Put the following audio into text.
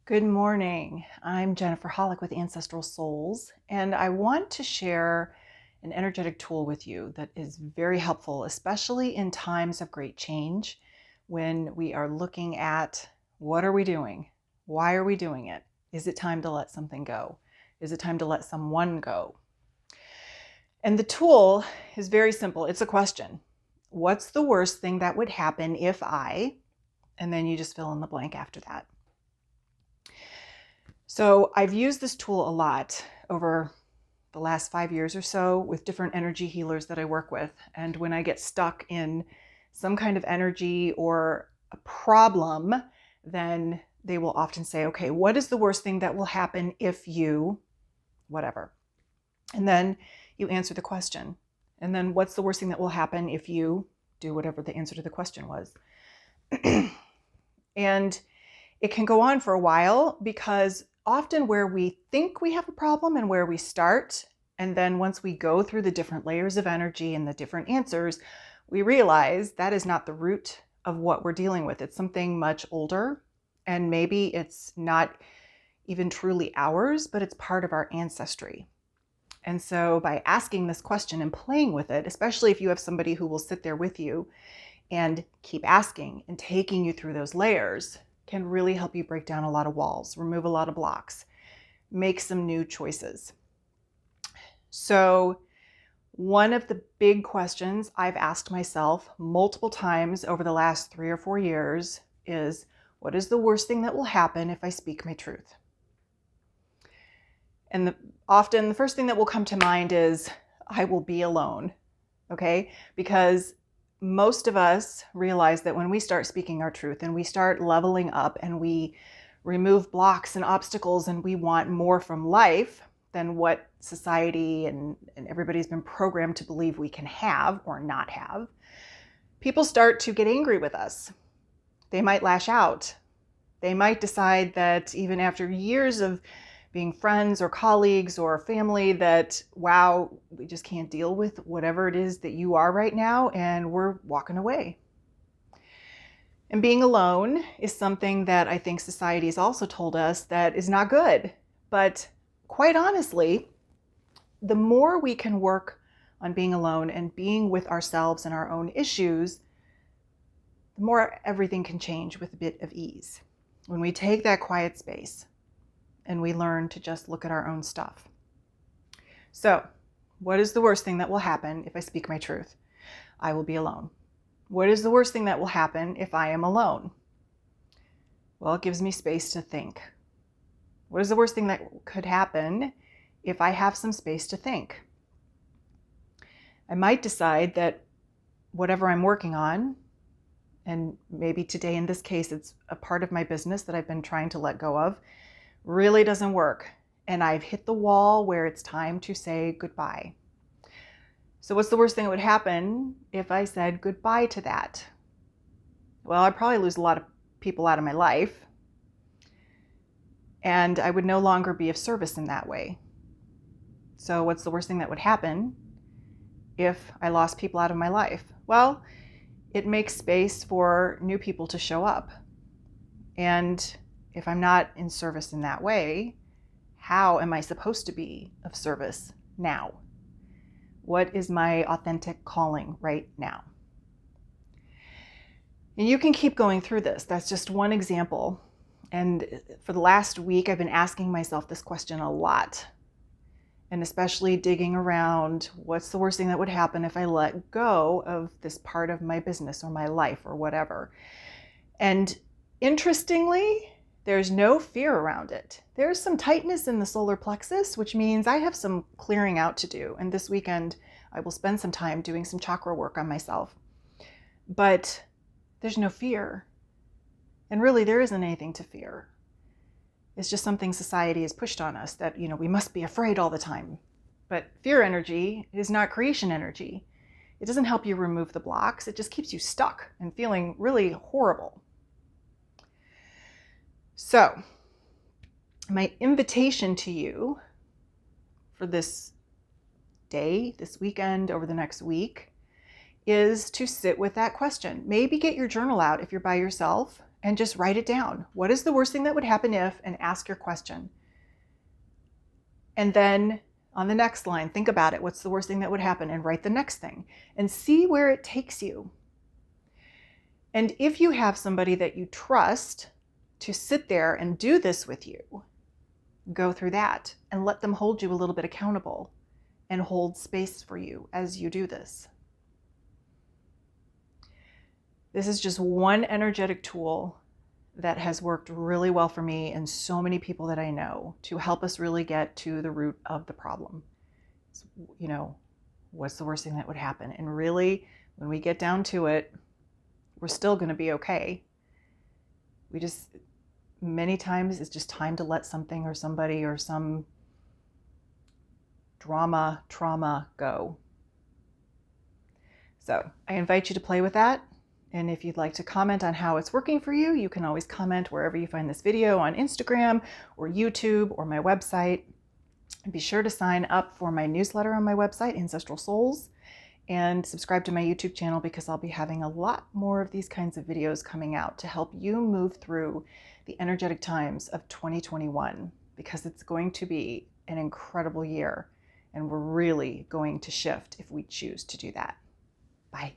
Good morning. I'm Jennifer Hollick with Ancestral Souls, and I want to share an energetic tool with you that is very helpful, especially in times of great change when we are looking at what are we doing? Why are we doing it? Is it time to let something go? Is it time to let someone go? And the tool is very simple. It's a question. What's the worst thing that would happen if I, and then you just fill in the blank after that. So I've used this tool a lot over the last 5 years or so with different energy healers that I work with. And when I get stuck in some kind of energy or a problem, then they will often say, okay, what is the worst thing that will happen if you, whatever? And then you answer the question. And then what's the worst thing that will happen if you do whatever the answer to the question was? And it can go on for a while because often where we think we have a problem and where we start, and then once we go through the different layers of energy and the different answers, we realize that is not the root of what we're dealing with. It's something much older, and maybe it's not even truly ours, but it's part of our ancestry. And so by asking this question and playing with it, especially if you have somebody who will sit there with you and keep asking and taking you through those layers, can really help you break down a lot of walls, remove a lot of blocks, make some new choices. So one of the big questions I've asked myself multiple times over the last 3 or 4 years is, what is the worst thing that will happen if I speak my truth? And often the first thing that will come to mind is, I will be alone, okay? Because most of us realize that when we start speaking our truth and we start leveling up and we remove blocks and obstacles and we want more from life than what society and everybody's been programmed to believe we can have or not have, people start to get angry with us. They might lash out. They might decide that even after years of being friends or colleagues or family that, wow, we just can't deal with whatever it is that you are right now, and we're walking away. And being alone is something that I think society has also told us that is not good. But quite honestly, the more we can work on being alone and being with ourselves and our own issues, the more everything can change with a bit of ease. When we take that quiet space and we learn to just look at our own stuff. So, what is the worst thing that will happen if I speak my truth? I will be alone. What is the worst thing that will happen if I am alone? Well, it gives me space to think. What is the worst thing that could happen if I have some space to think? I might decide that whatever I'm working on, and maybe today in this case it's a part of my business that I've been trying to let go of, really doesn't work. And I've hit the wall where it's time to say goodbye. So what's the worst thing that would happen if I said goodbye to that? Well, I'd probably lose a lot of people out of my life, and I would no longer be of service in that way. So what's the worst thing that would happen if I lost people out of my life? Well, it makes space for new people to show up. And if I'm not in service in that way, how am I supposed to be of service now? What is my authentic calling right now? And you can keep going through this. That's just one example. And for the last week, I've been asking myself this question a lot, and especially digging around, what's the worst thing that would happen if I let go of this part of my business or my life or whatever? And interestingly, there's no fear around it. There's some tightness in the solar plexus, which means I have some clearing out to do. And this weekend, I will spend some time doing some chakra work on myself. But there's no fear. And really, there isn't anything to fear. It's just something society has pushed on us that, we must be afraid all the time. But fear energy is not creation energy. It doesn't help you remove the blocks. It just keeps you stuck and feeling really horrible. So, my invitation to you for this day, this weekend, over the next week, is to sit with that question. Maybe get your journal out if you're by yourself and just write it down. What is the worst thing that would happen if, and ask your question. And then on the next line, think about it. What's the worst thing that would happen? And write the next thing and see where it takes you. And if you have somebody that you trust to sit there and do this with you, go through that and let them hold you a little bit accountable and hold space for you as you do this. This is just one energetic tool that has worked really well for me and so many people that I know to help us really get to the root of the problem. You know, what's the worst thing that would happen? And really, when we get down to it, we're still going to be okay. We just, many times it's just time to let something or somebody or some trauma go. So I invite you to play with that. And if you'd like to comment on how it's working for you, you can always comment wherever you find this video, on Instagram or YouTube or my website. And be sure to sign up for my newsletter on my website, Ancestral Souls, and subscribe to my YouTube channel because I'll be having a lot more of these kinds of videos coming out to help you move through the energetic times of 2021, because it's going to be an incredible year and we're really going to shift if we choose to do that. Bye.